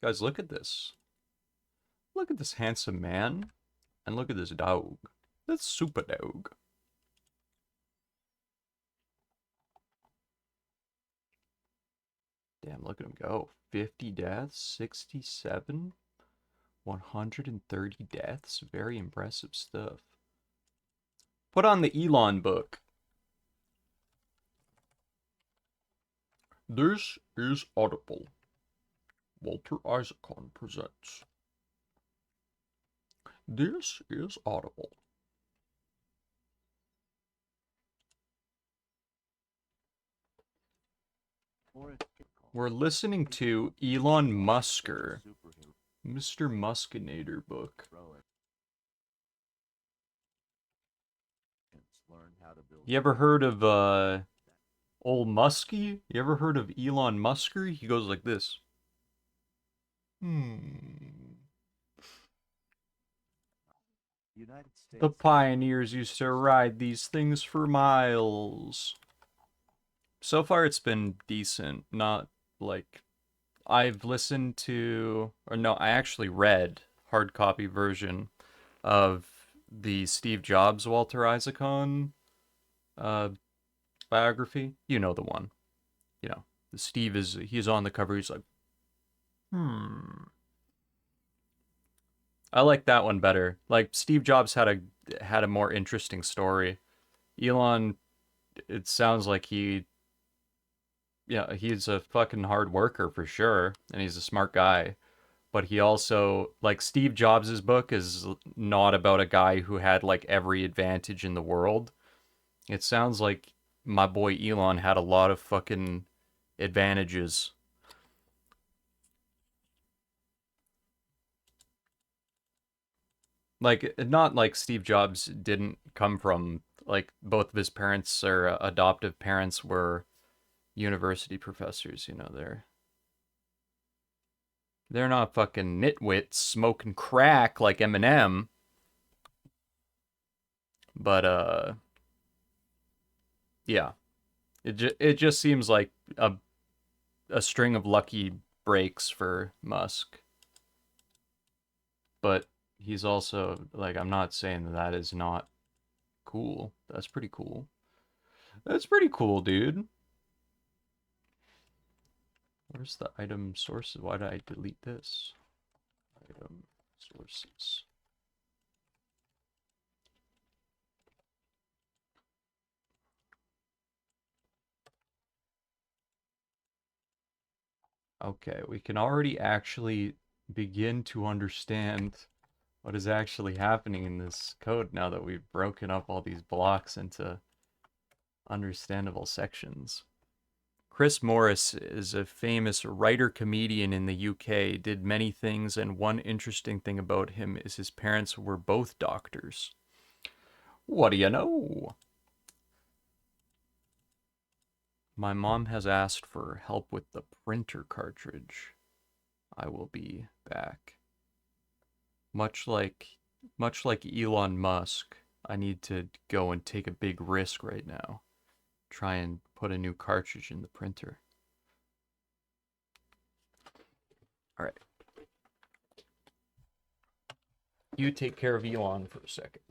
Guys, look at this. Look at this handsome man. And look at this dog. That's super dog. Damn, look at him go. 50 deaths, 67, 130 deaths. Very impressive stuff. Put on the Elon book. This is Audible. Walter Isaacson presents. This is Audible. We're listening to Elon Musker, Mr. Muskinator book. You ever heard of old Muskie? You ever heard of Elon Musker? He goes like this. The pioneers used to ride these things for miles. So far it's been decent, not like I've listened to, or no, I actually read hard copy version of the Steve Jobs Walter Isaacson biography. You know the one. You know, Steve he's on the cover, he's like, I like that one better. Like Steve Jobs had a more interesting story. Elon, it sounds like he's a fucking hard worker for sure, and he's a smart guy. But he also, like, Steve Jobs' book is not about a guy who had, like, every advantage in the world. It sounds like my boy Elon had a lot of fucking advantages. Like, not like Steve Jobs didn't come from, like, both of his parents or adoptive parents were university professors, you know, they're not fucking nitwits smoking crack like Eminem. But yeah, it just seems like a string of lucky breaks for Musk. But he's also, like, I'm not saying that is not cool. That's pretty cool. That's pretty cool, dude. Where's the item sources? Why did I delete this? Item sources. Okay, we can already actually begin to understand what is actually happening in this code now that we've broken up all these blocks into understandable sections. Chris Morris is a famous writer-comedian in the UK, did many things, and one interesting thing about him is his parents were both doctors. What do you know? My mom has asked for help with the printer cartridge. I will be back. Much like Elon Musk, I need to go and take a big risk right now. Try and put a new cartridge in the printer. All right. You take care of Elon for a second.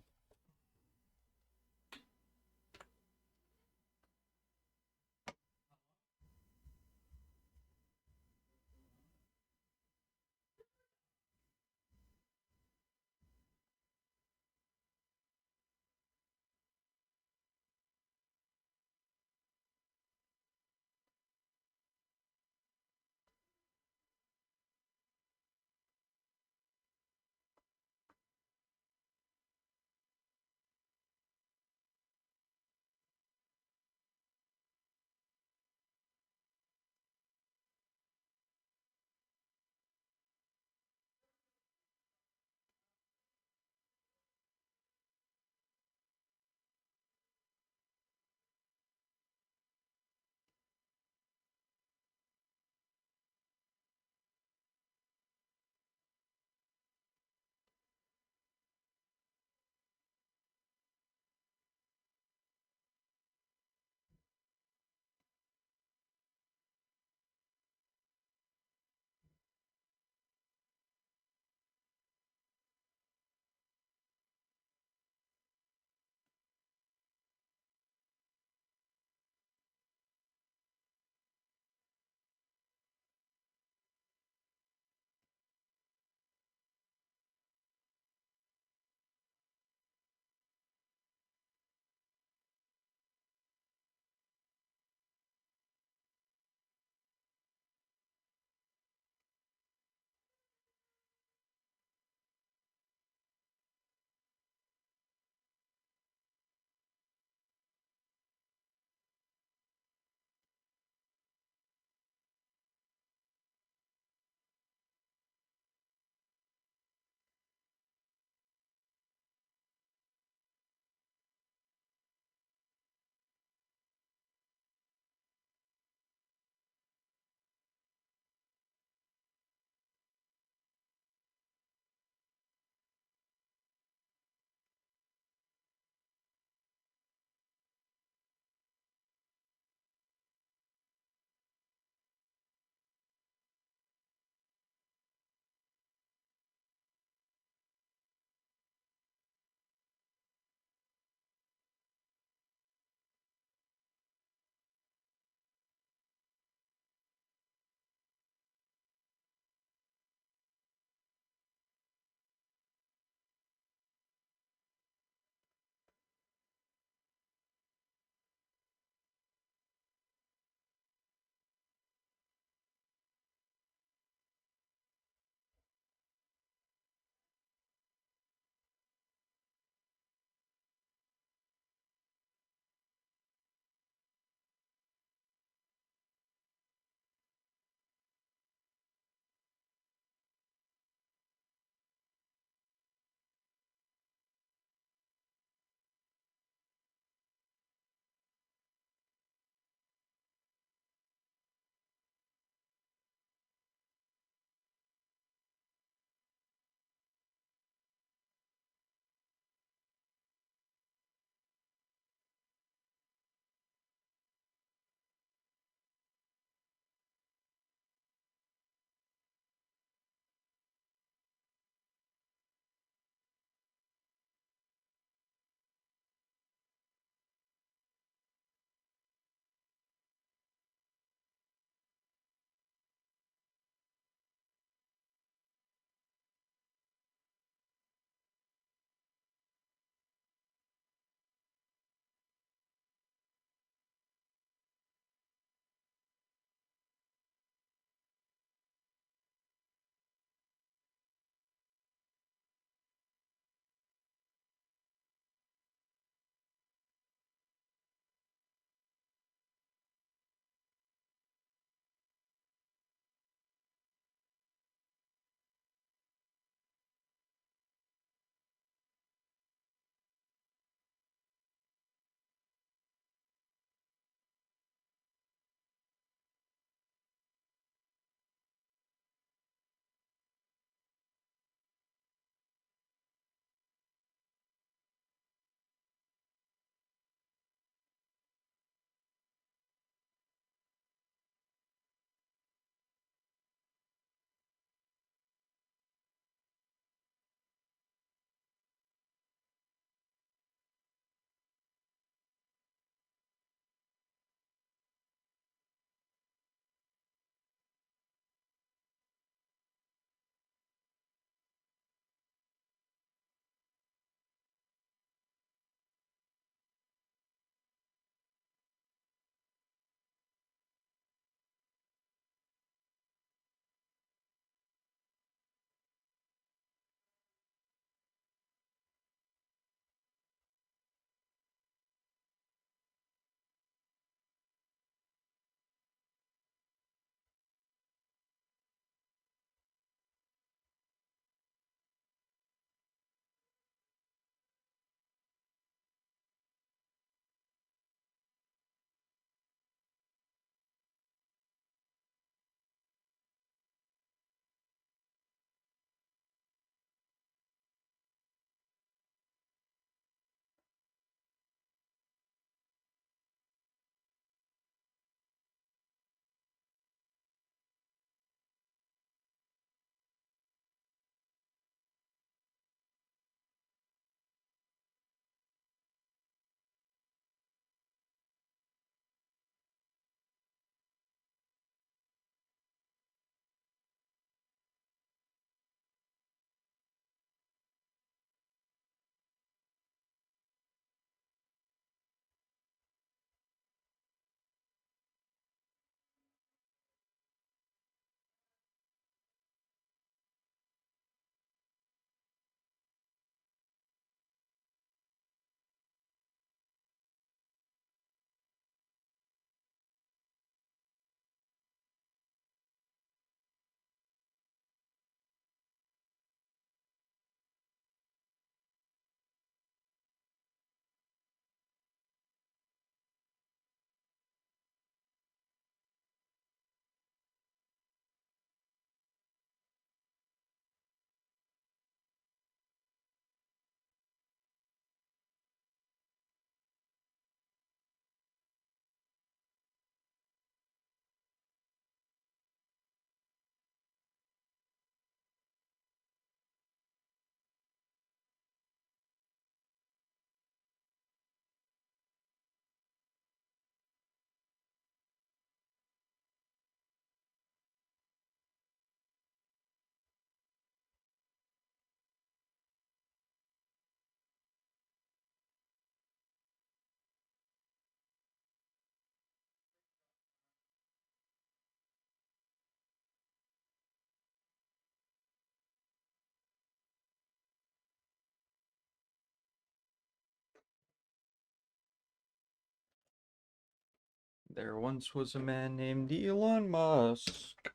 There once was a man named Elon Musk.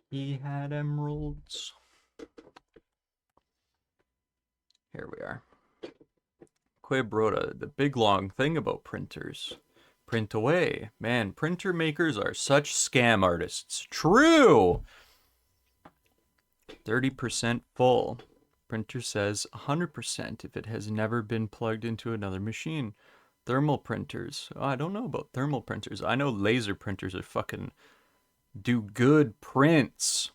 He had emeralds. Here we are. Quib wrote the big long thing about printers. Print away. Man, printer makers are such scam artists. True! 30% full. Printer says 100% if it has never been plugged into another machine. Thermal printers. Oh, I don't know about thermal printers. I know laser printers are fucking do good prints.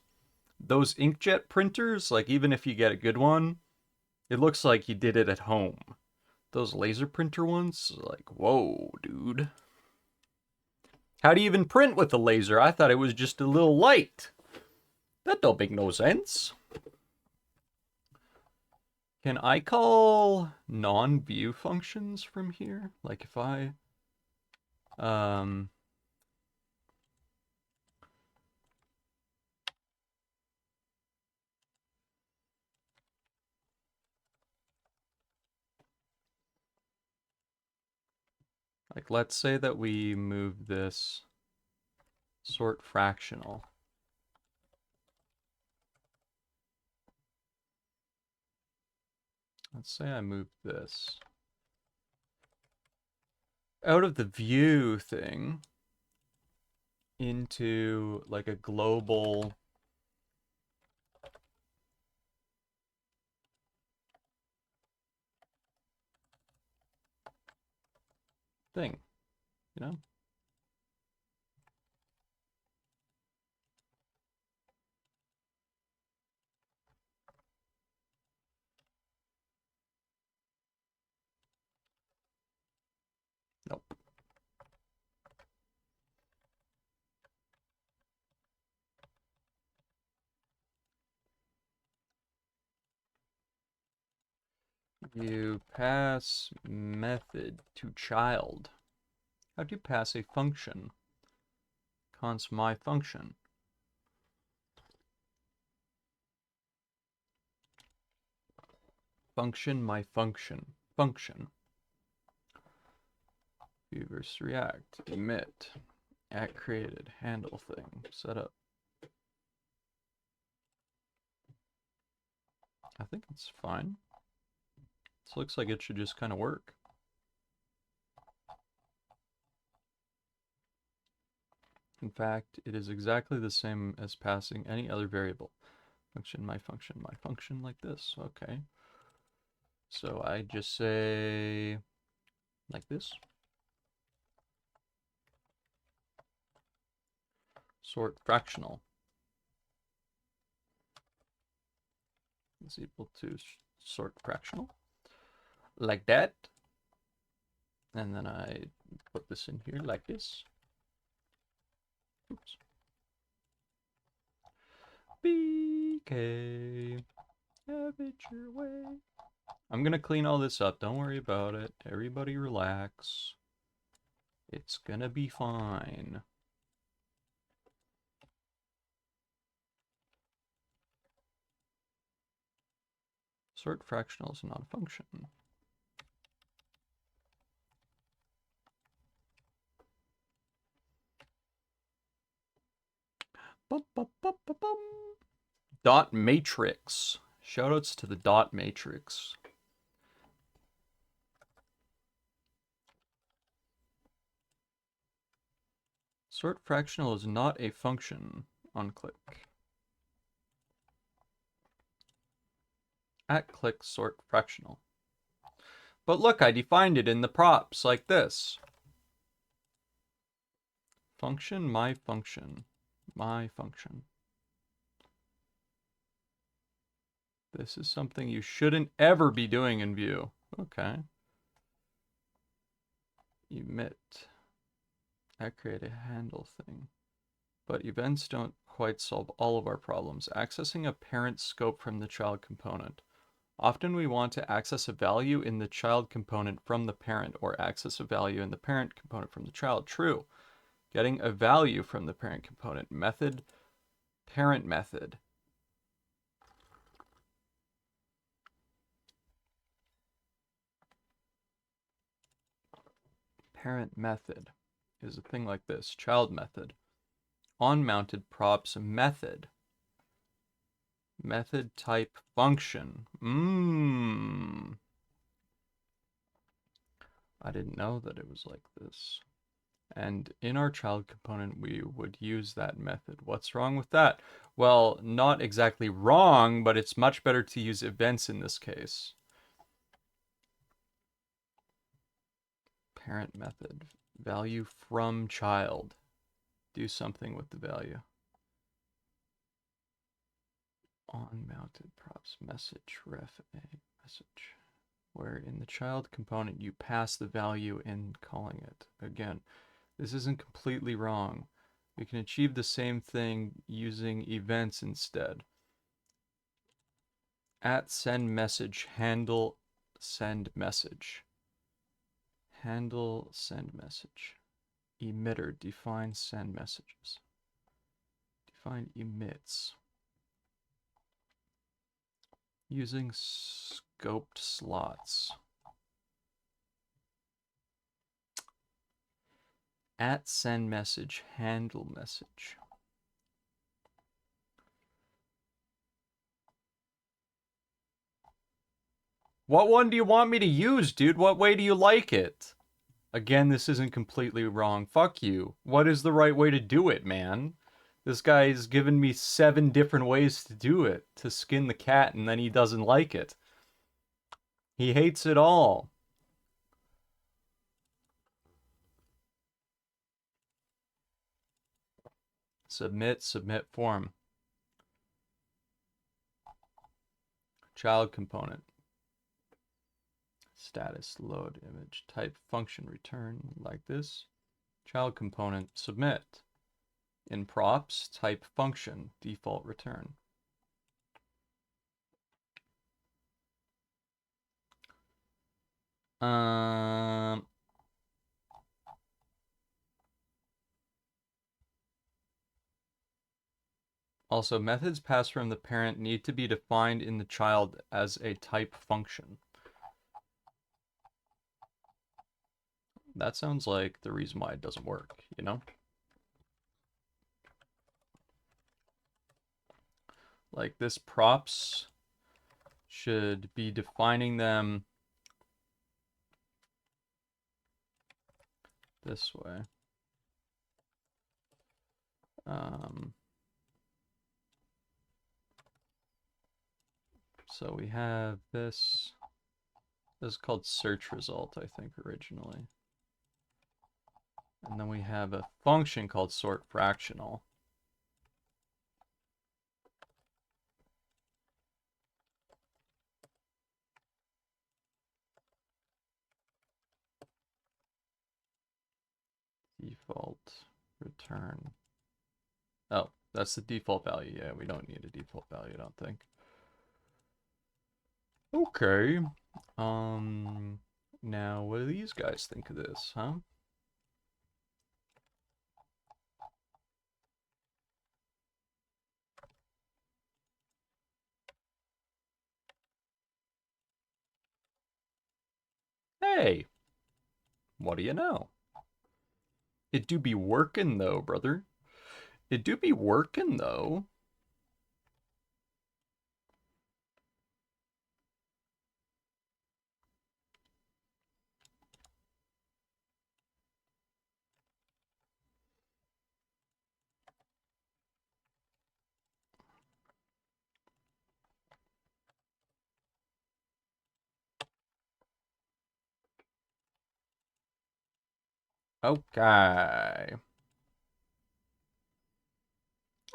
Those inkjet printers, like even if you get a good one, it looks like you did it at home. Those laser printer ones, like, whoa, dude. How do you even print with a laser? I thought it was just a little light. That don't make no sense. Can I call non-view functions from here? Like if I, like let's say that we move this sort fractional. Let's say I move this out of the view thing into like a global thing, you know? Nope. You pass method to child. How do you pass a function? Const my function. Function my function. Function. View versus react. Emit. Act created. Handle thing. Setup. I think it's fine. This looks like it should just kind of work. In fact, it is exactly the same as passing any other variable. Function, my function like this. Okay. So I just say like this. Sort fractional is equal to sort fractional. Like that. And then I put this in here like this. Oops. BK, have it your way. I'm gonna clean all this up. Don't worry about it. Everybody relax. It's gonna be fine. Sort fractional is not a function. Bum, bum, bum, bum, bum. Dot matrix. Shoutouts to the dot matrix. Sort fractional is not a function on click. At click sort fractional. But look, I defined it in the props like this. Function, my function. My function. This is something you shouldn't ever be doing in Vue. Okay. Emit. I create a handle thing. But events don't quite solve all of our problems. Accessing a parent scope from the child component. Often we want to access a value in the child component from the parent, or access a value in the parent component from the child. True. Getting a value from the parent component. Method, parent method. Parent method is a thing like this. Child method. On-mounted props method. Method type function. I didn't know that it was like this. And in our child component, we would use that method. What's wrong with that? Well, not exactly wrong, but it's much better to use events in this case. Parent method. Value from child. Do something with the value. On-mounted props message ref a message. Where in the child component you pass the value in calling it. Again, this isn't completely wrong. We can achieve the same thing using events instead. At send message, handle send message. Handle send message. Emitter, define send messages. Define emits. Using scoped slots. At send message, handle message. What one do you want me to use, dude? What way do you like it? Again, this isn't completely wrong. Fuck you. What is the right way to do it, man? This guy's given me 7 different ways to do it, to skin the cat, and then he doesn't like it. He hates it all. Submit form. Child component. Status, load, image, type, function, return, like this. Child component, submit. In props, type function, default return. Also, methods passed from the parent need to be defined in the child as a type function. That sounds like the reason why it doesn't work, you know? Like this props should be defining them this way. So we have this. This is called search result, I think, originally. And then we have a function called sort fractional. Default return. Oh, that's the default value. Yeah, we don't need a default value, I don't think. Okay. Now what do these guys think of this, huh? Hey, what do you know? It do be working though, brother. It do be working though. Okay.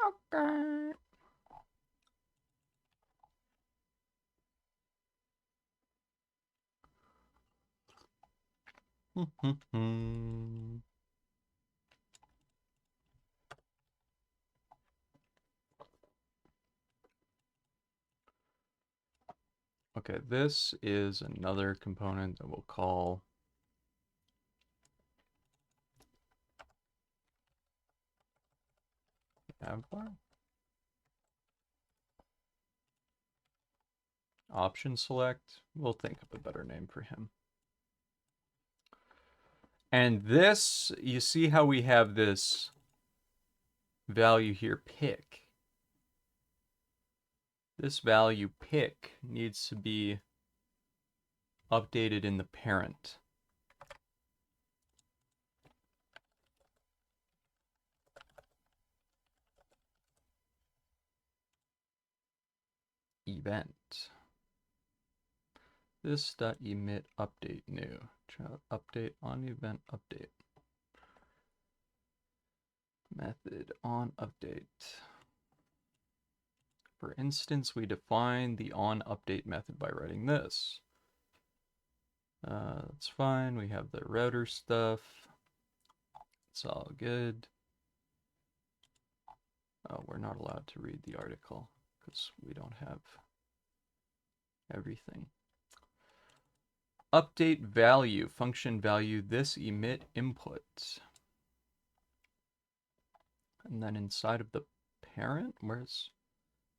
Okay. Okay, this is another component that we'll call navbar. Option select. We'll think of a better name for him. And this, you see how we have this value here, pick. This value, pick, needs to be updated in the parent. Event. This dot emit update new. Child update on event update. Method on update. For instance, we define the on update method by writing this. That's fine. We have the router stuff. It's all good. Oh, we're not allowed to read the article because we don't have everything. Update value, function value, this emit input. And then inside of the parent, where's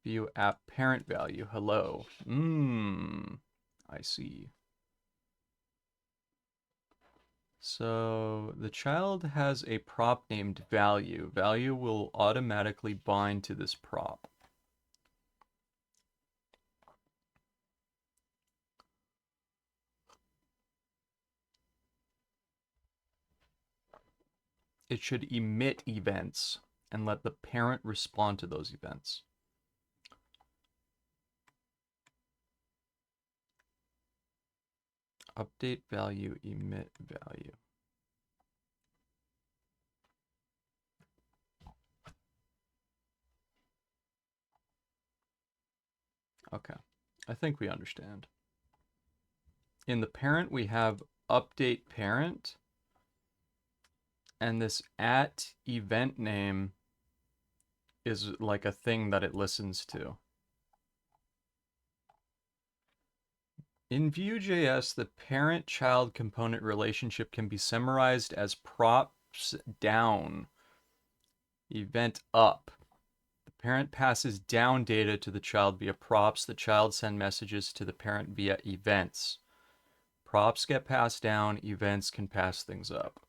view app parent value? Hello. I see. So the child has a prop named value. Value will automatically bind to this prop. It should emit events and let the parent respond to those events. Update value, emit value. Okay, I think we understand. In the parent, we have update parent, and this at event name is like a thing that it listens to. In Vue.js, the parent-child component relationship can be summarized as props down, event up. The parent passes down data to the child via props. The child sends messages to the parent via events. Props get passed down, events can pass things up.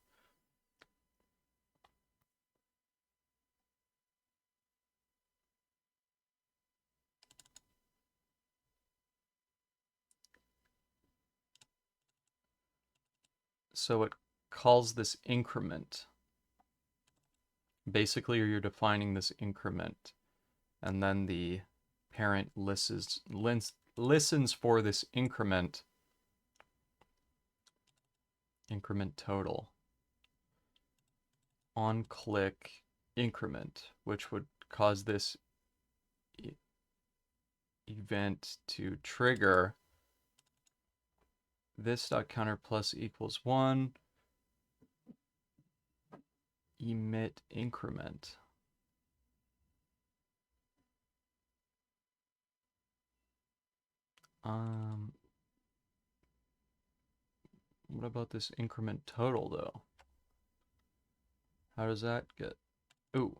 So it calls this increment. Basically, you're defining this increment, and then the parent listens for this increment total on click increment, which would cause this event to trigger this dot counter plus equals 1 emit increment. What about this increment total though? How does that get? Ooh,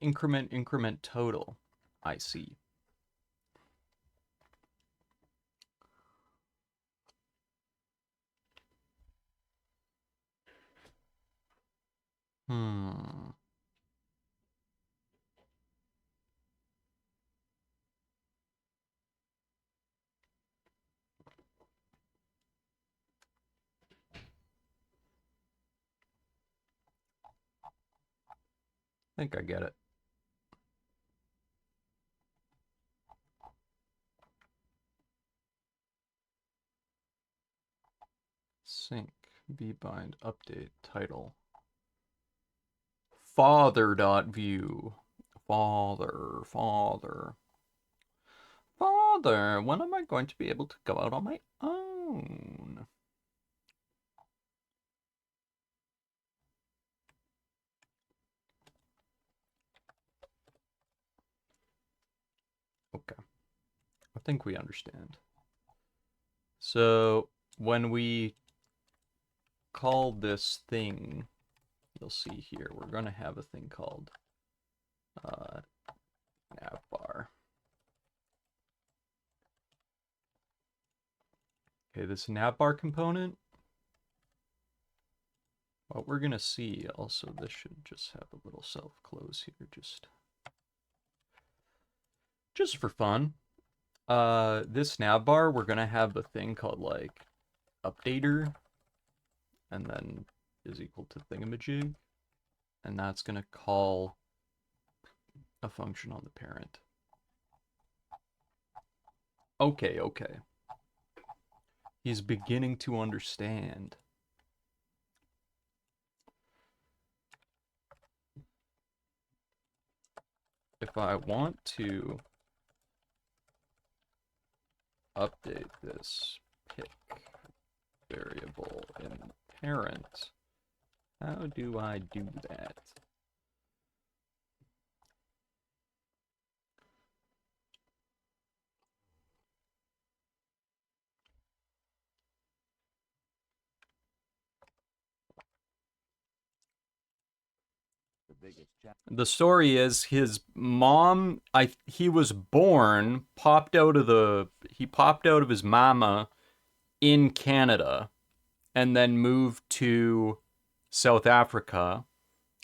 increment total. I see. I think I get it. Sync vbind update title father.view. Father, when am I going to be able to go out on my own? Okay, I think we understand. So when we call this thing, you'll see here, we're going to have a thing called navbar. Okay, this navbar component What we're gonna see also, this should just have a little self-close here, just for fun. This navbar, we're gonna have a thing called like updater, and then is equal to thingamajig, and that's gonna call a function on the parent. Okay, okay. He's beginning to understand. If I want to update this pick variable in parent, how do I do that? The story is his mom, he was born, popped out of his mama in Canada, and then moved to South Africa,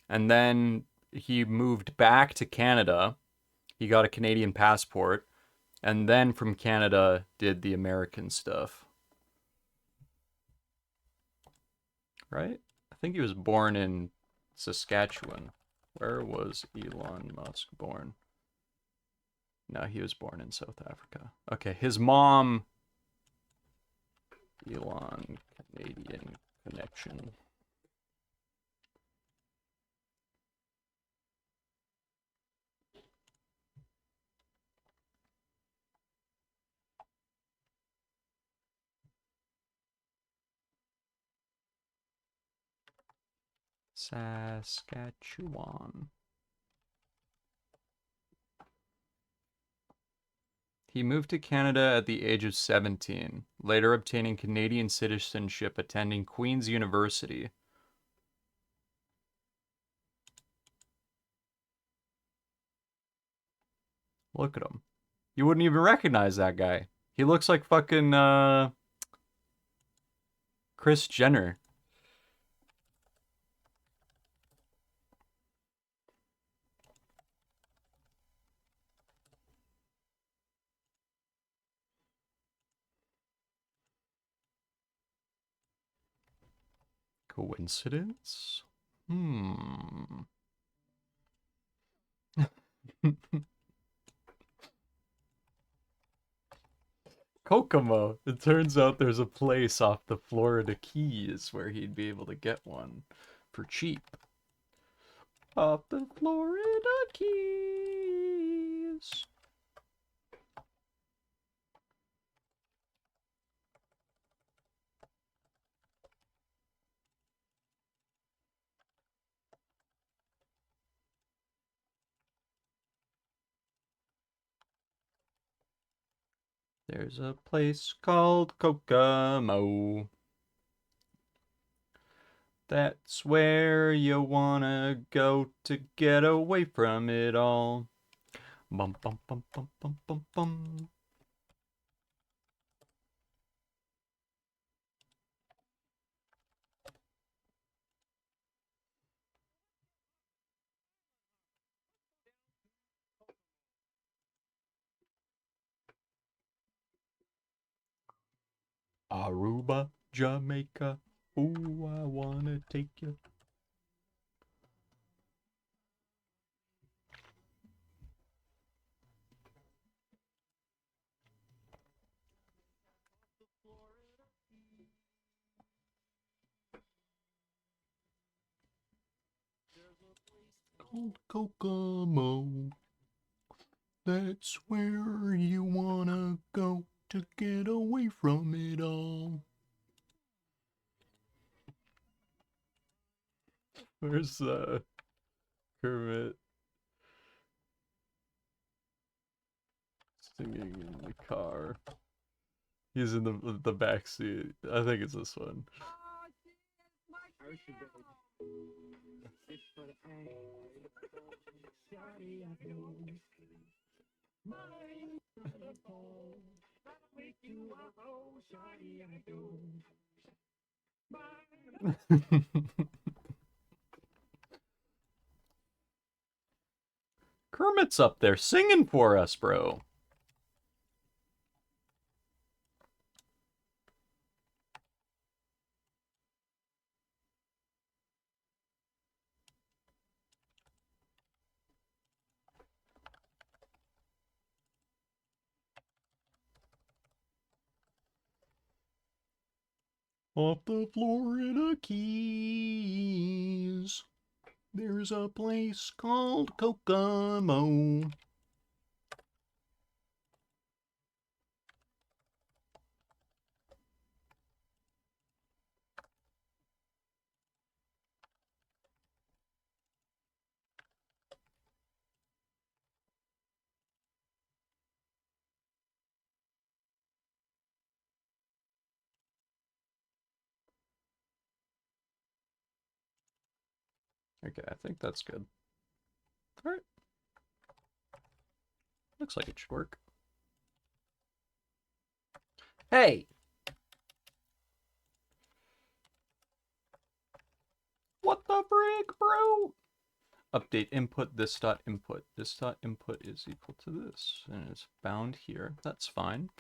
and then he moved back to Canada. He got a Canadian passport, and then from Canada did the American stuff. Right? I think he was born in Saskatchewan. Where was Elon Musk born? No, he was born in South Africa. Okay, his mom, Elon, Canadian connection. Saskatchewan. He moved to Canada at the age of 17, later obtaining Canadian citizenship, attending Queen's University. Look at him. You wouldn't even recognize that guy. He looks like fucking, Kris Jenner. Coincidence? Kokomo. It turns out there's a place off the Florida Keys where he'd be able to get one for cheap. Off the Florida Keys. There's a place called Kokomo. That's where you wanna go to get away from it all. Bum bum bum bum bum bum bum. Aruba, Jamaica, ooh, I wanna take you. Called Kokomo. That's where you wanna go to get away from it all. Where's Kermit singing in the car? He's in the back seat. I think it's this one. Kermit's up there singing for us, bro. Off the Florida Keys, there's a place called Kokomo. Okay, I think that's good. All right. Looks like it should work. Hey! What the frig, bro? Update input, this dot input. This dot input is equal to this, and it's bound here. That's fine.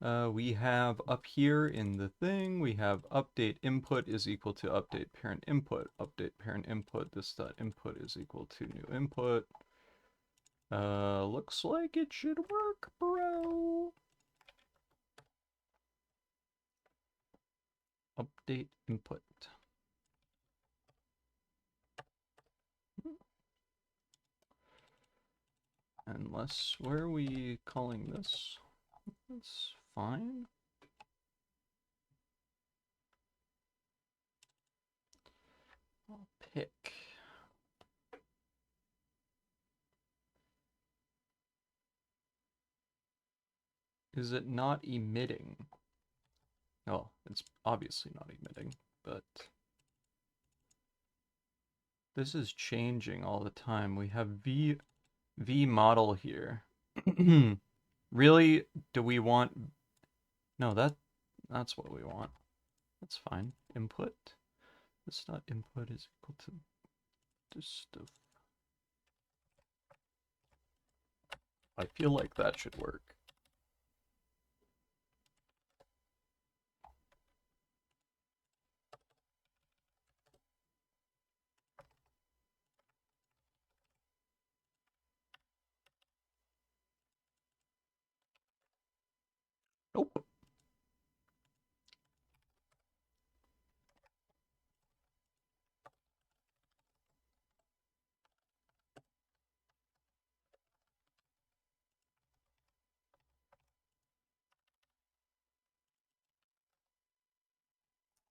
We have up here in the thing, we have update input is equal to update parent input. Update parent input, this dot input is equal to new input. Looks like it should work, bro. Update input. Unless, where are we calling this? That's fine. I'll pick. Is it not emitting? Oh, it's obviously not emitting, but this is changing all the time. We have V model here. Really? Do we want... No, that's what we want. That's fine. Input. This dot input is equal to this stuff. I feel like that should work. Nope.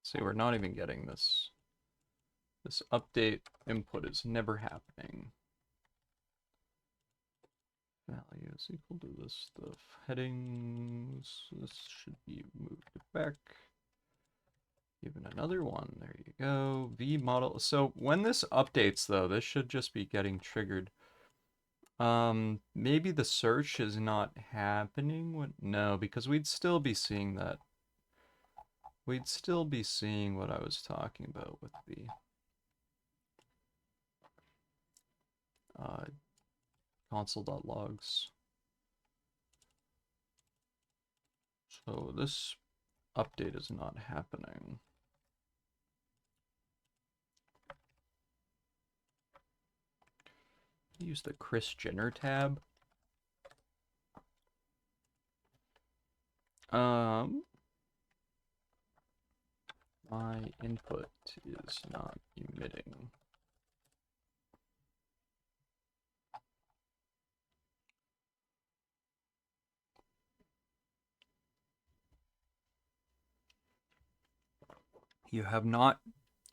See, we're not even getting this. This update input is never happening. Value is equal to this stuff. Headings, this should be moved back. Even another one, there you go. V model. So when this updates though, this should just be getting triggered. Maybe the search is not happening. No, because we'd still be seeing that. We'd still be seeing what I was talking about with the console.logs. So this update is not happening. Use the Kris Jenner tab. My input is not emitting. You have not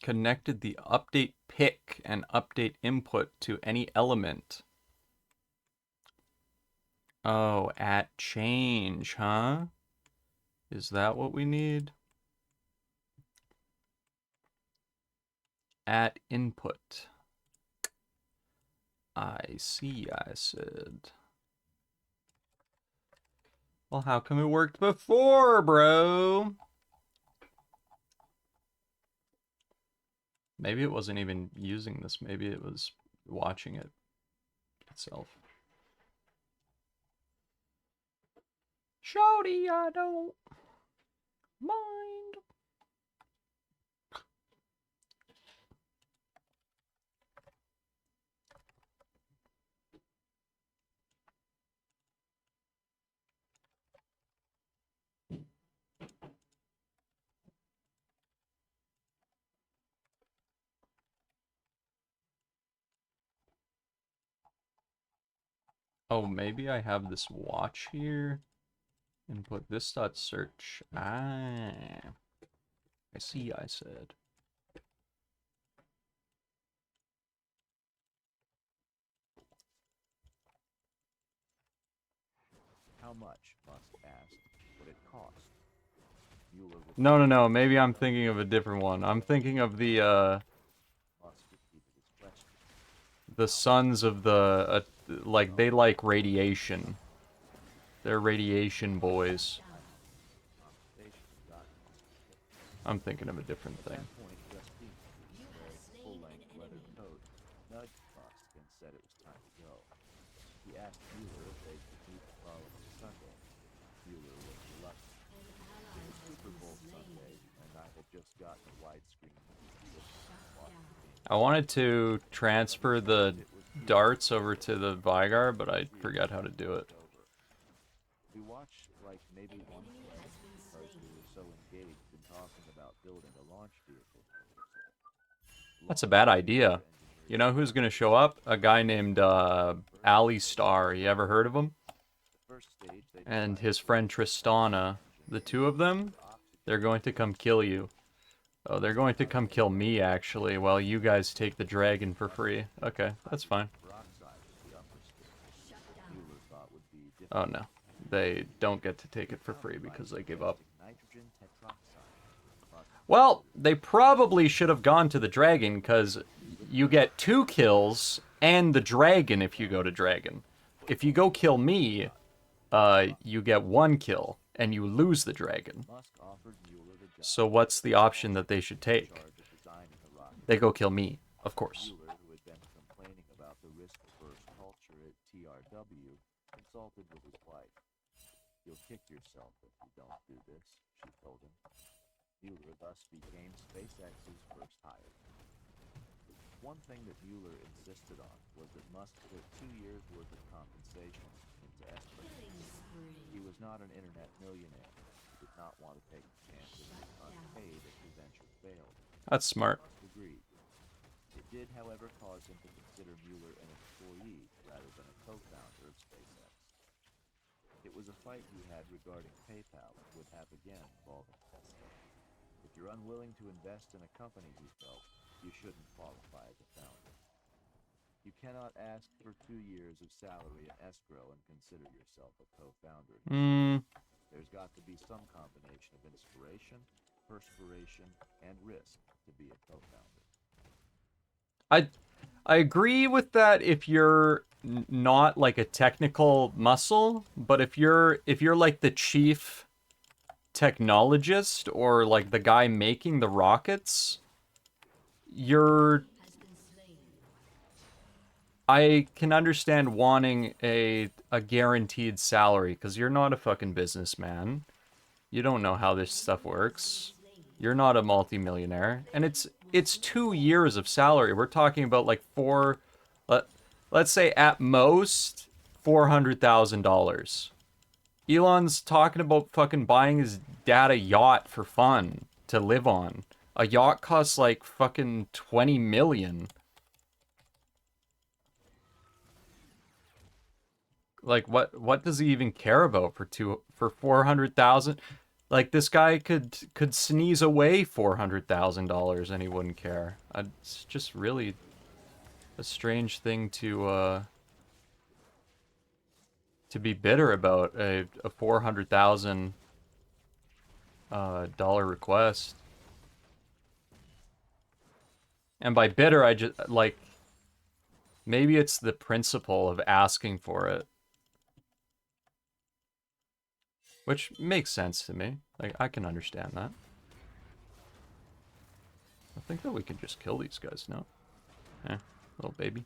connected the update pick and update input to any element. Oh, at change, huh? Is that what we need? At input. I see, I said. Well, how come it worked before, bro? Maybe it wasn't even using this. Maybe it was watching it. itself. Shawty, I don't mind. Oh, maybe I have this watch here. Input this dot search. Ah, I see, I said. How much must ask what it cost? No. Maybe I'm thinking of a different one. I'm thinking of the sons of the like they like radiation. They're radiation boys. I'm thinking of a different thing. I wanted to transfer the darts over to the Vigar, but I forgot how to do it. We watched like maybe one play because we were so engaged in talking about building a launch vehicle. That's a bad idea. You know who's gonna show up? A guy named Ali Star. You ever heard of him? And his friend Tristana. The two of them, they're going to come kill you. Oh, they're going to come kill me, actually, while you guys take the dragon for free. Okay, that's fine. Oh, no. They don't get to take it for free because they give up. Well, they probably should have gone to the dragon, because you get 2 kills and the dragon if you go to dragon. If you go kill me, you get 1 kill, and you lose the dragon. So what's the option that they should take? They go kill me, of course. Who had been complaining about the risk-averse culture at TRW, consulted with his wife. You'll kick yourself if you don't do this, she told him. Mueller thus became SpaceX's first hire. One thing that Mueller insisted on was that Musk put 2 years' worth of compensation into escrow. He was not an internet millionaire. He did not want to take the chance of being unpaid if the venture failed. That's smart. Musk agreed. It did, however, cause him to consider Mueller an employee rather than a co-founder of SpaceX. It was a fight he had regarding PayPal and would have again involving Tesla. If you're unwilling to invest in a company, he felt, you shouldn't qualify as a founder. You cannot ask for 2 years of salary in escrow and consider yourself a co-founder. There's got to be some combination of inspiration, perspiration, and risk to be a co-founder. I agree with that if you're not like a technical muscle, but if you're like the chief technologist or like the guy making the rockets, I can understand wanting a guaranteed salary, because you're not a fucking businessman. You don't know how this stuff works. You're not a multimillionaire. And it's 2 years of salary. We're talking about like let's say at most $400,000. Elon's talking about fucking buying his dad a yacht for fun to live on. A yacht costs like fucking 20 million. Like what does he even care about for 400,000? Like this guy could sneeze away $400,000 and he wouldn't care. It's just really a strange thing to be bitter about, a $400,000 dollar request. And by bitter, I just like, maybe it's the principle of asking for it. Which makes sense to me. Like, I can understand that. I think that we can just kill these guys now. Eh, little baby.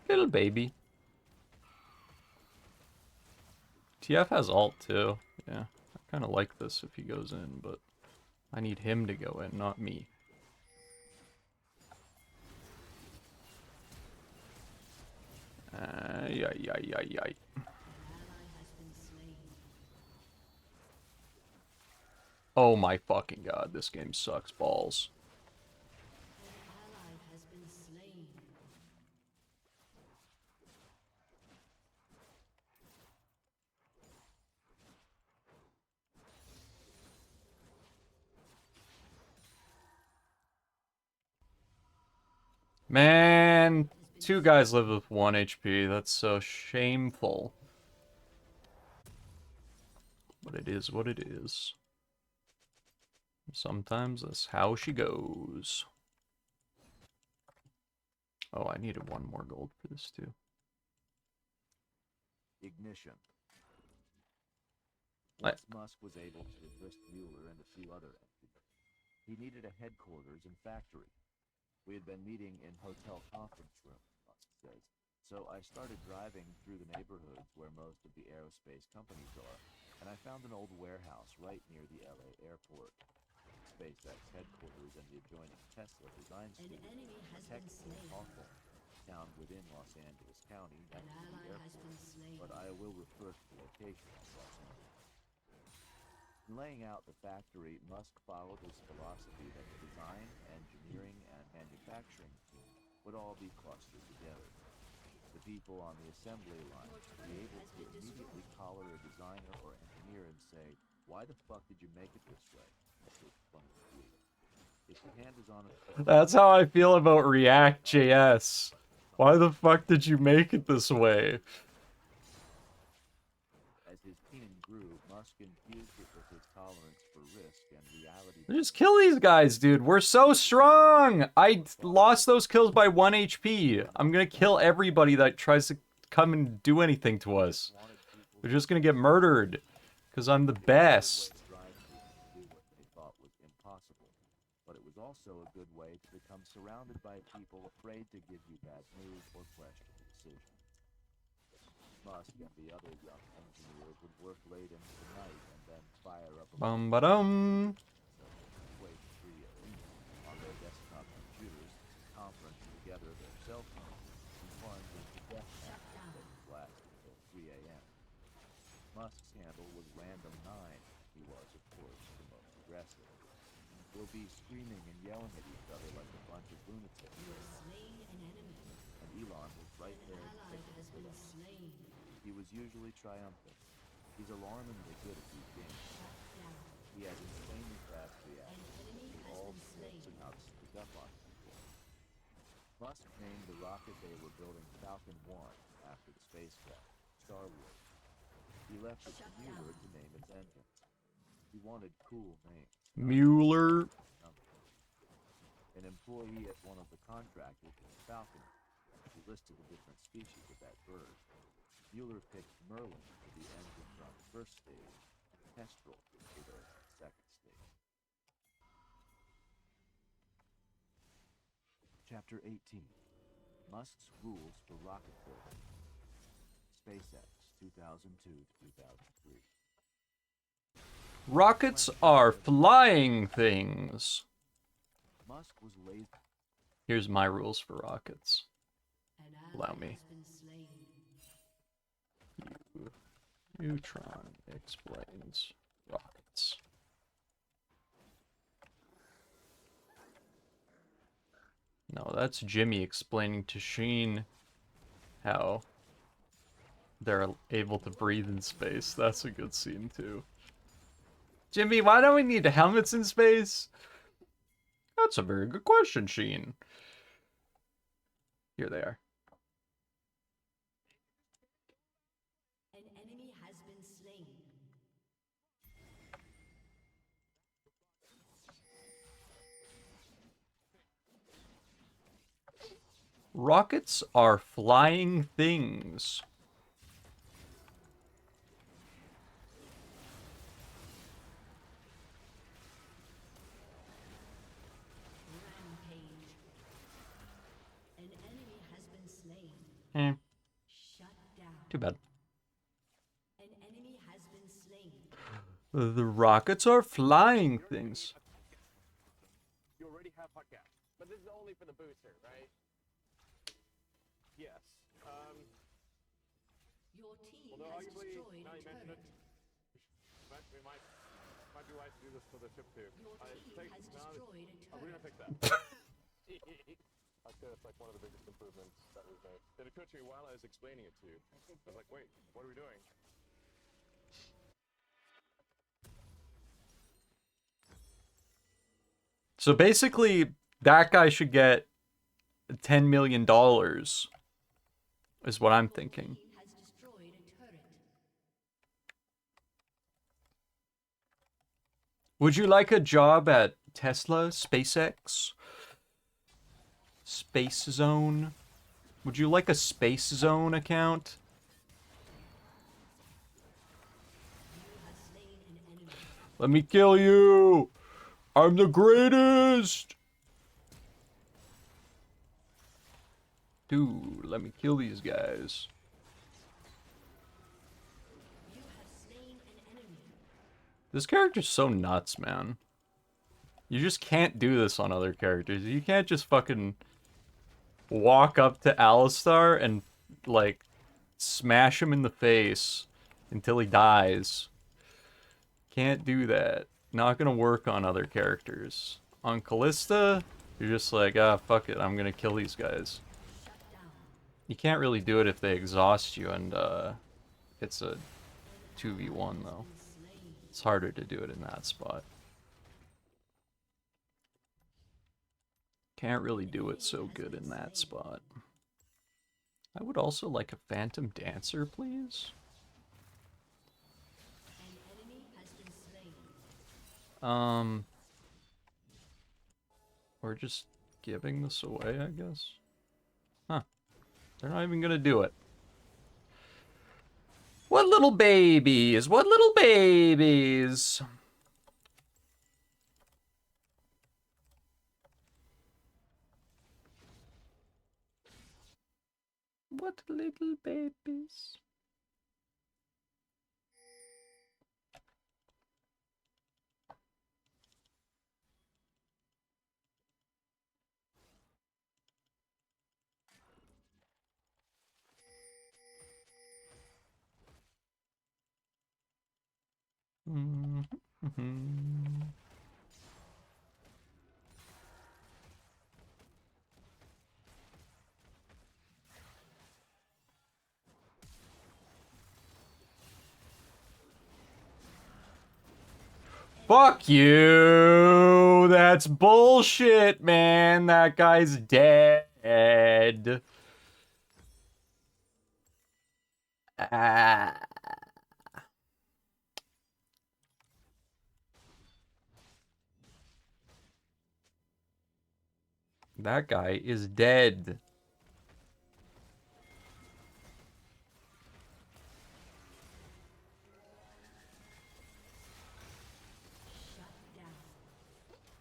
Little baby. TF has ult too. Yeah, I kind of like this if he goes in, but I need him to go in, not me. Yay. Oh my fucking god, this game sucks balls. Man, 2 guys live with 1 HP. That's so shameful. But it is what it is. Sometimes that's how she goes. Oh, I needed 1 more gold for this too. Ignition. Once Musk was able to enlist Mueller and a few other entities, he needed a headquarters and factory. We had been meeting in hotel conference room, Musk says, so I started driving through the neighborhoods where most of the aerospace companies are, and I found an old warehouse right near the LA airport. SpaceX headquarters and the adjoining Tesla design studio are technically in Hawthorne, town within Los Angeles County next to the airport, but I will refer to the location as Los Angeles. In laying out the factory, Musk followed his philosophy that the design, engineering, and manufacturing team would all be clustered together. The people on the assembly line would be able to immediately collar a designer or engineer and say, "Why the fuck did you make it this way?" If your hand is on it, That's how I feel about React.js. Why the fuck did you make it this way? As his team grew, Musk infused it with his tolerance for risk and reality. Just kill these guys, dude. We're so strong. I lost those kills by 1 HP. I'm gonna kill everybody that tries to come and do anything to us. They're just gonna get murdered. Because I'm the best. But it was also a good way to become surrounded by people afraid to give you bad news or question the decision. Musk and the other young engineers would work late into the night and then fire up a Bum-ba-dum. on their desktop computers, conference together their cell phones, and plunge into death matches that would last until 3 a.m. Musk's handle was Random 9. He was, of course, the most aggressive. We'll be screaming and yelling at each other like a bunch of lunatics. You have slain an enemy. And Elon was right there to pick us up. He was usually triumphant. He's alarmingly good at these games. He has insanely fast reactions to all the threats and how to sneak up on people. Musk named the rocket they were building Falcon 1 after the spacecraft, Star Wars. He left it to Mueller to name its engine. He wanted cool names. Mueller. An employee at one of the contractors was Falcon, who listed the different species of that bird. Mueller picked Merlin for the engine on the first stage, and Kestrel for the second stage. Chapter 18. Musk's Rules for Rocket Building. SpaceX, 2002-2003. Rockets are flying things. Musk was lazy. Here's my rules for rockets. Allow me. Neutron explains rockets. No, that's Jimmy explaining to Sheen how they're able to breathe in space. That's a good scene too. Jimmy, why don't we need helmets in space? That's a very good question, Sheen. Here they are. An enemy has been slain. Rockets are flying things. Rampage. An enemy has been slain. Eh, Shut down. too bad. An enemy The rockets are flying things. You already have hot gas, but this is only for the booster, right? Yes. Your team Although has arguably, destroyed now a you mention it, turret. we might be wise to do this for the ship too. Your team has destroyed a We're gonna turret. fix that. I'd say that's like one of the biggest improvements that we've made. It occurred to me while I was explaining it to you. I was like, wait, what are we doing? So basically, that guy should get $10 million, is what I'm thinking. Team has destroyed a turret. Would you like a job at Tesla, SpaceX, Space Zone? Would you like a Space Zone account? Let me kill you! I'm the greatest! Dude, let me kill these guys. You have slain an enemy. This character's so nuts, man. You just can't do this on other characters. You can't just fucking walk up to Alistar and, like, smash him in the face until he dies. Can't do that. Not gonna work on other characters. On Callista, you're just like, ah, fuck it, I'm gonna kill these guys. Shut down. You can't really do it if they exhaust you, and it's a 2v1 though. Slain. It's harder to do it in that spot. Can't really do it so good in that spot. I would also like a Phantom Dancer, please. An enemy has been slain. We're just giving this away, I guess. Huh. They're not even gonna do it. What little babies? What little babies? What little babies? Fuck you! That's bullshit, man. That guy's dead. Ah. That guy is dead. Shut down.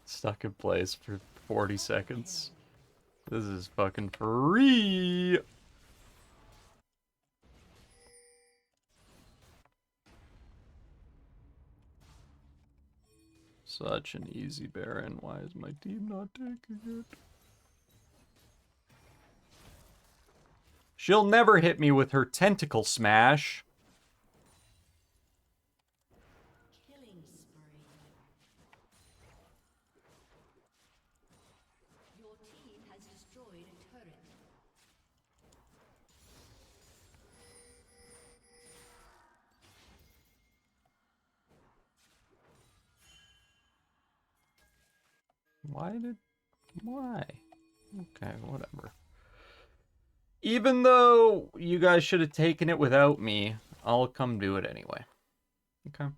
Stuck in place for 40 seconds. This is fucking free. Such an easy Baron. Why is my team not taking it? She'll never hit me with her tentacle smash. Killing spree. Your team has destroyed a turret. Why? Okay, whatever. Even though you guys should have taken it without me, I'll come do it anyway. Okay?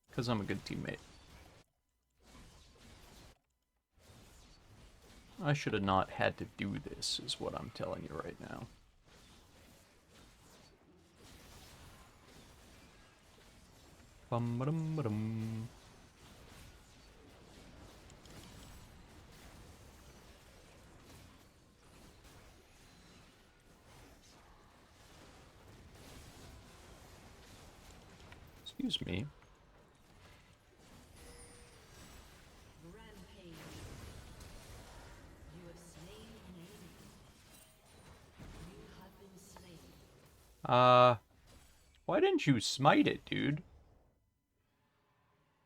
Because I'm a good teammate. I should have not had to do this, is what I'm telling you right now. Bum-ba-dum-ba-dum. Excuse me. Why didn't you smite it, dude?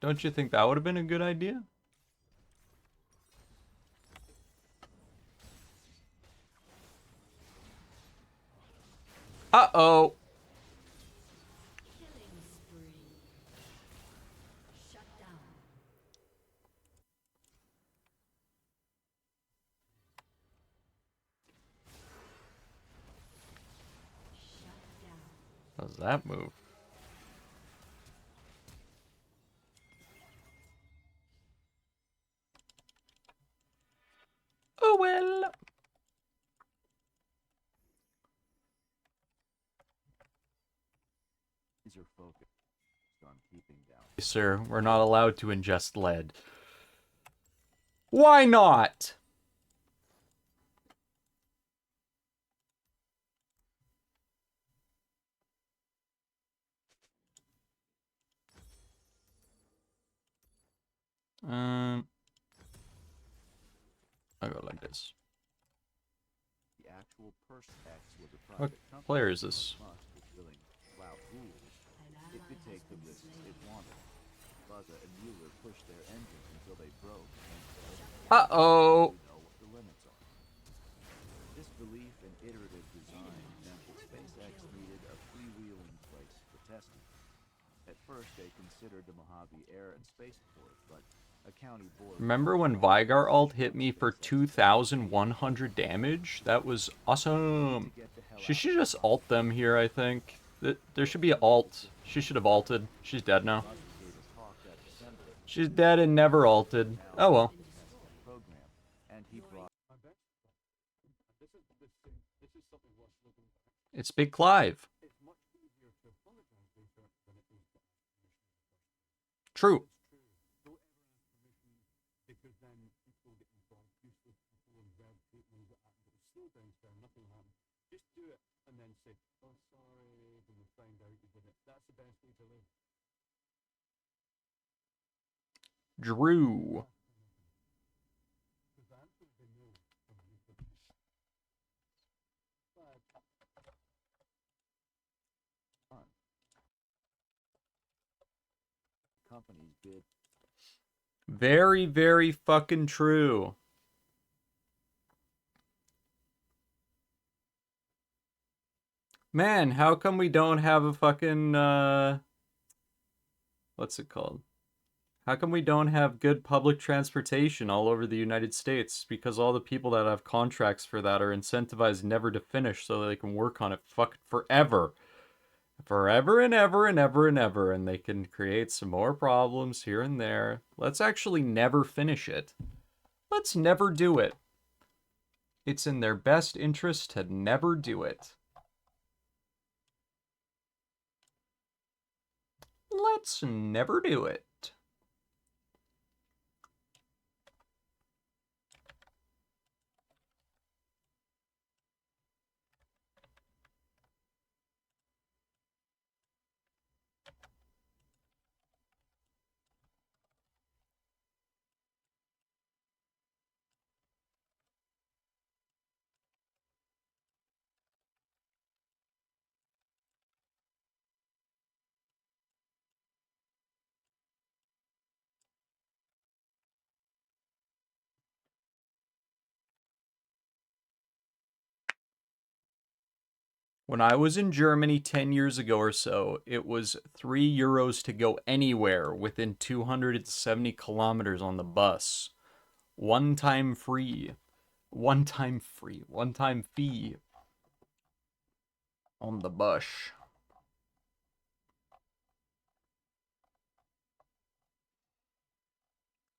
Don't you think that would have been a good idea? Uh-oh. Killing spree. Shut down. Shut down. How's that move? Oh well. Laser focused on keeping down. Sir, we're not allowed to ingest lead. Why not? I'll go like this. The actual person X was a What private company. player is this? Musk was willing to flout rules. It could take the risks it wanted. Buzza and Mueller pushed their engines until they broke and failed. Uh-oh. We know what the limits are. This belief in iterative design meant that SpaceX needed a freewheeling place to test it. At first, they considered the Mojave Air and Spaceport, but a county board. Remember when Vygar ult hit me for 2,100 damage? That was awesome. She should just ult them here, I think. There should be an ult. She should have ulted. She's dead now. She's dead and never ulted. Oh well. Program, and he brought It's Big Clive. True. because then people get involved, useless people and red tape and that slow down, sir, nothing will happen. Just do it and then say, oh sorry, when we find out you did it. That's the best way to live. Drew. Because the answer would be no from you. But companies bid. Very, very fucking true. Man, how come we don't have a fucking, what's it called? How come we don't have good public transportation all over the United States? Because all the people that have contracts for that are incentivized never to finish so they can work on it fucking forever. Forever and ever and ever and ever, and they can create some more problems here and there. Let's actually never finish it. Let's never do it. It's in their best interest to never do it. Let's never do it. When I was in Germany 10 years ago or so, it was €3 to go anywhere within 270 kilometers on the bus. One time free. One time free. One time fee. On the bus.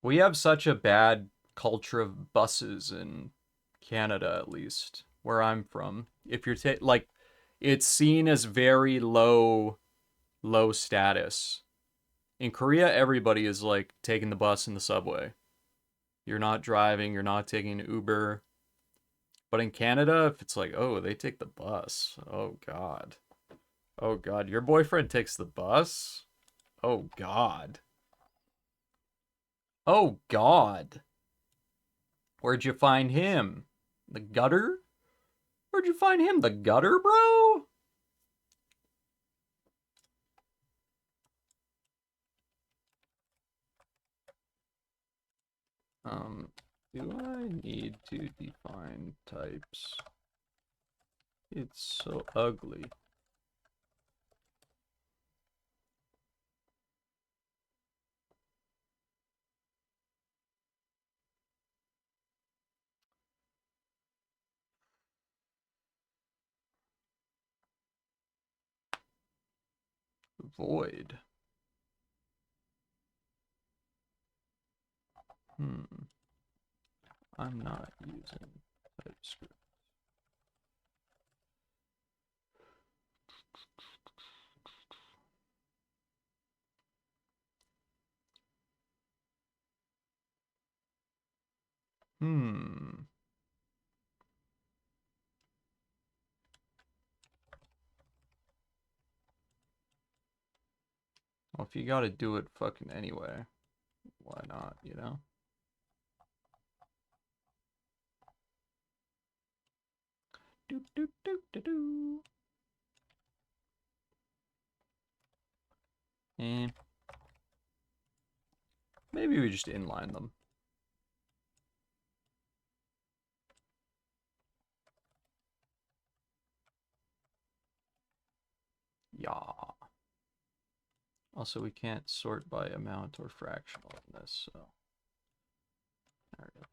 We have such a bad culture of buses in Canada, at least, where I'm from. If you're like, it's seen as very low status. In Korea, everybody is like taking the bus and the subway. You're not driving, you're not taking an Uber. But in Canada, if it's like, oh, they take the bus. Oh, God. Oh, God. Your boyfriend takes the bus? Oh, God. Oh, God. Where'd you find him? The gutter? Where'd you find him? The gutter, bro? Do I need to define types? It's so ugly. Void. I'm not using TypeScript. Well, if you gotta do it fucking anyway, why not, you know? Do do do do do. Maybe we just inline them. Yeah. Also, we can't sort by amount or fractional in this, so not really.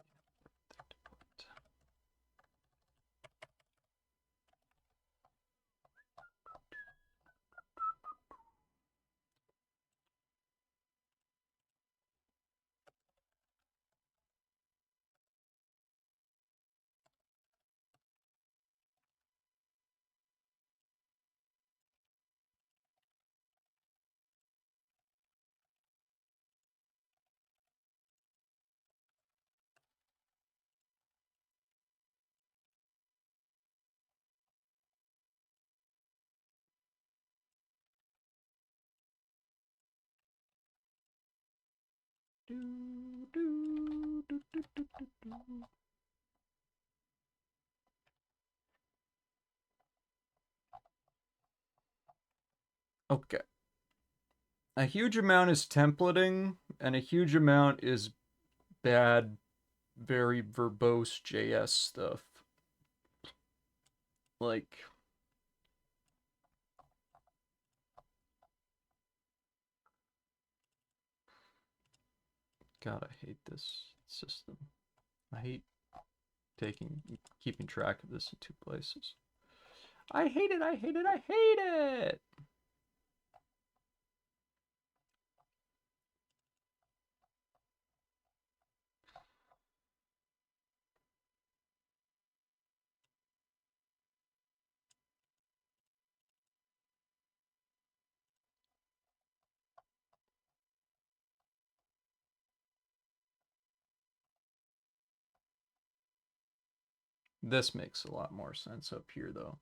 Okay. A huge amount is templating, and a huge amount is bad, very verbose JS stuff. Like, God, I hate this system. I hate keeping track of this in two places. I hate it, I hate it, I hate it! This makes a lot more sense up here, though.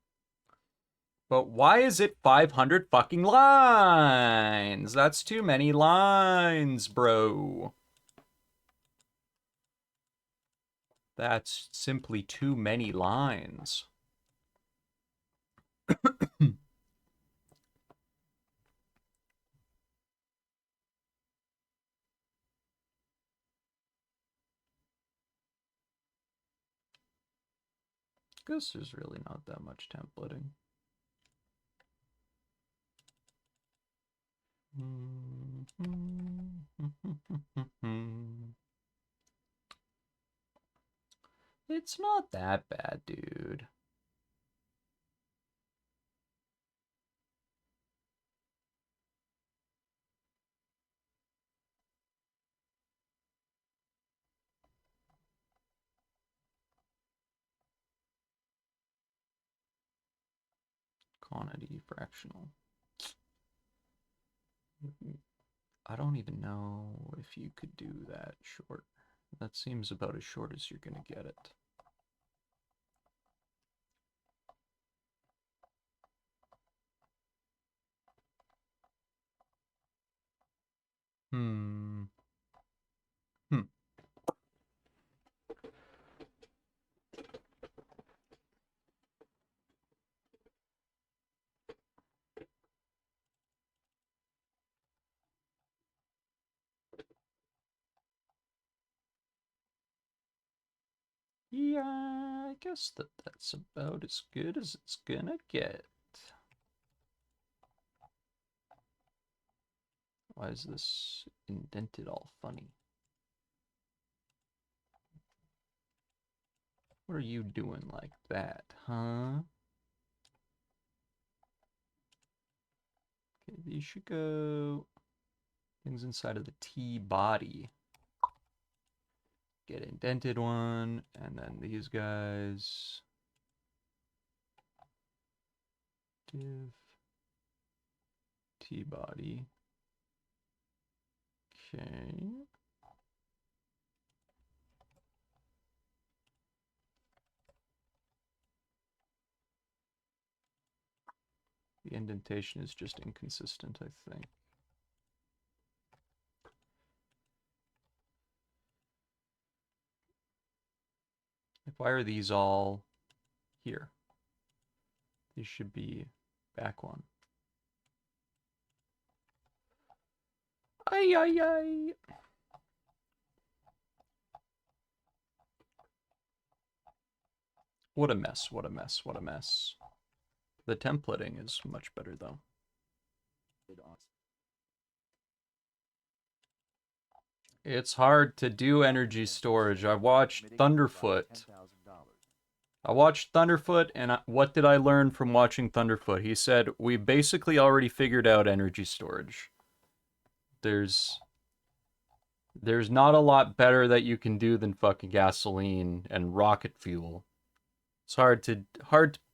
But why is it 500 fucking lines? That's too many lines, bro. That's simply too many lines. Guess there's really not that much templating. It's not that bad, dude. Quantity fractional. I don't even know if you could do that short. That seems about as short as you're gonna get it. Yeah, I guess that's about as good as it's gonna get. Why is this indented all funny? What are you doing like that, huh? Okay, these should go. Things inside of the T body. Get indented one, and then these guys. Div T body. Okay. The indentation is just inconsistent, I think. Like, why are these all here? These should be back one. Ay, ay, ay. What a mess, what a mess, what a mess. The templating is much better, though. It's hard to do energy storage. I watched Thunderfoot. And what did I learn from watching Thunderfoot? He said, we basically already figured out energy storage. There's not a lot better that you can do than fucking gasoline and rocket fuel. It's hard to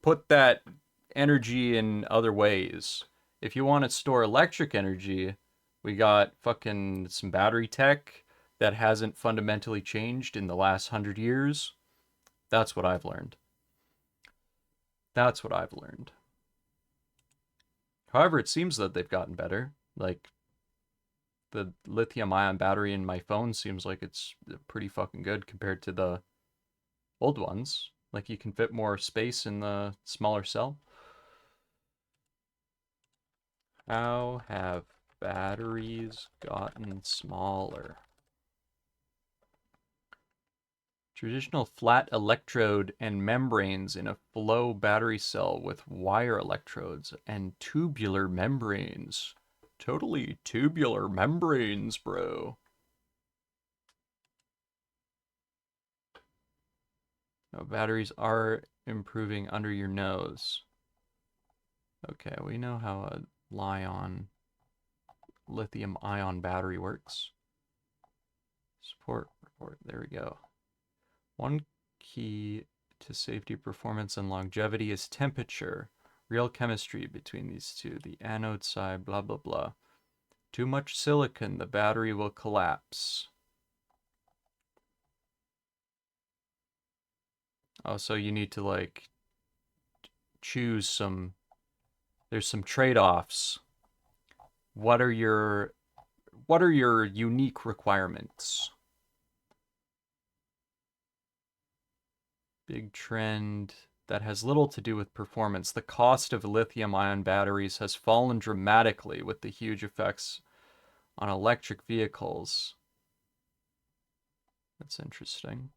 put that energy in other ways. If you want to store electric energy, we got fucking some battery tech that hasn't fundamentally changed in the last 100 years. That's what I've learned. That's what I've learned. However, it seems that they've gotten better. Like, the lithium-ion battery in my phone seems like it's pretty fucking good compared to the old ones. Like, you can fit more space in the smaller cell. How have batteries gotten smaller? Traditional flat electrode and membranes in a flow battery cell with wire electrodes and tubular membranes. Totally tubular membranes, bro. No, batteries are improving under your nose. Okay, we know how a lithium-ion battery works. Support report, there we go. One key to safety, performance, and longevity is temperature. Real chemistry between these two. The anode side, blah, blah, blah. Too much silicon, the battery will collapse. Oh, so you need to, like, choose some... There's some trade-offs. What are your unique requirements? Big trend that has little to do with performance. The cost of lithium-ion batteries has fallen dramatically with the huge effects on electric vehicles. That's interesting.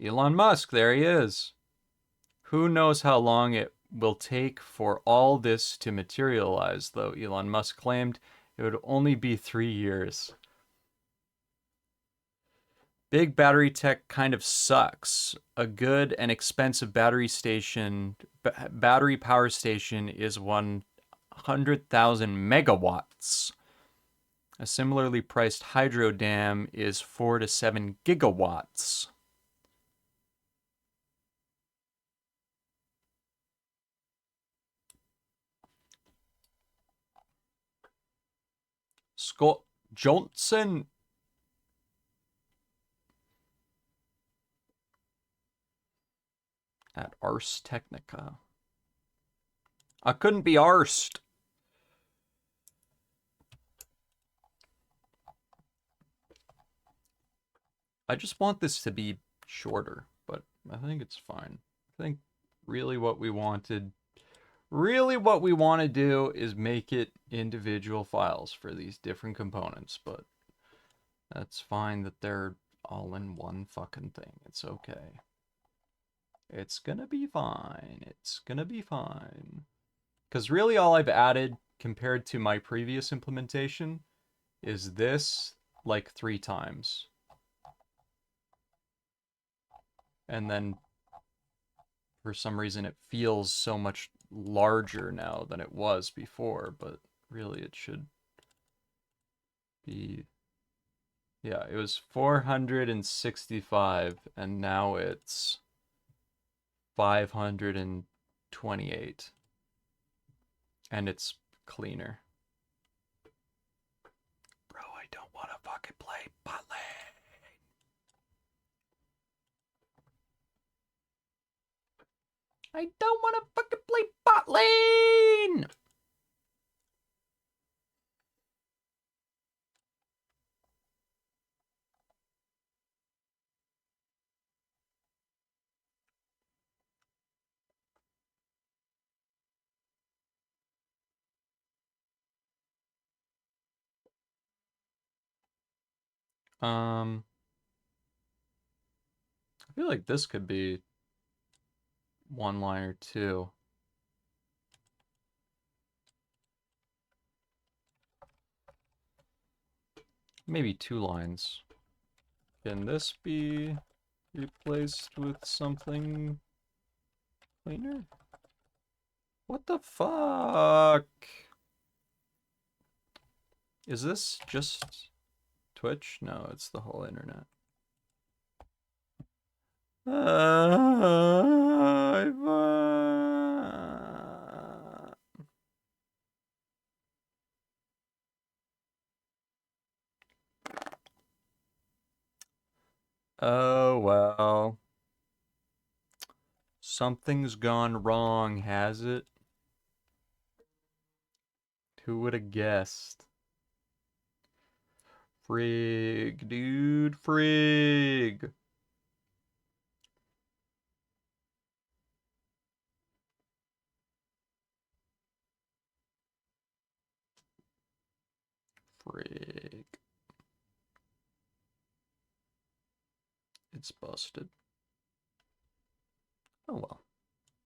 Elon Musk, there he is. Who knows how long it will take for all this to materialize, though Elon Musk claimed it would only be 3 years. Big battery tech kind of sucks. A good and expensive battery power station is 100,000 megawatts. A similarly priced hydro dam is 4 to 7 gigawatts. Scott Johnson. At Ars Technica. I couldn't be arsed. I just want this to be shorter, but I think it's fine. I think really what we want to do is make it individual files for these different components, but That's fine that they're all in one fucking thing. It's okay. It's gonna be fine. It's gonna be fine. Because really all I've added compared to my previous implementation is this like 3 times. And then for some reason it feels so much larger now than it was before, but really it should be... Yeah, it was 465 and now it's 528. And it's cleaner. Bro, I don't want to fucking play bot lane. I don't want to fucking play bot lane! I feel like this could be one liner too. Maybe 2 lines. Can this be replaced with something cleaner? What the fuck? Is this just Twitch? No, it's the whole internet. Oh, well. Something's gone wrong, has it? Who would have guessed? Frig, dude, frig. Frig. It's busted. Oh well.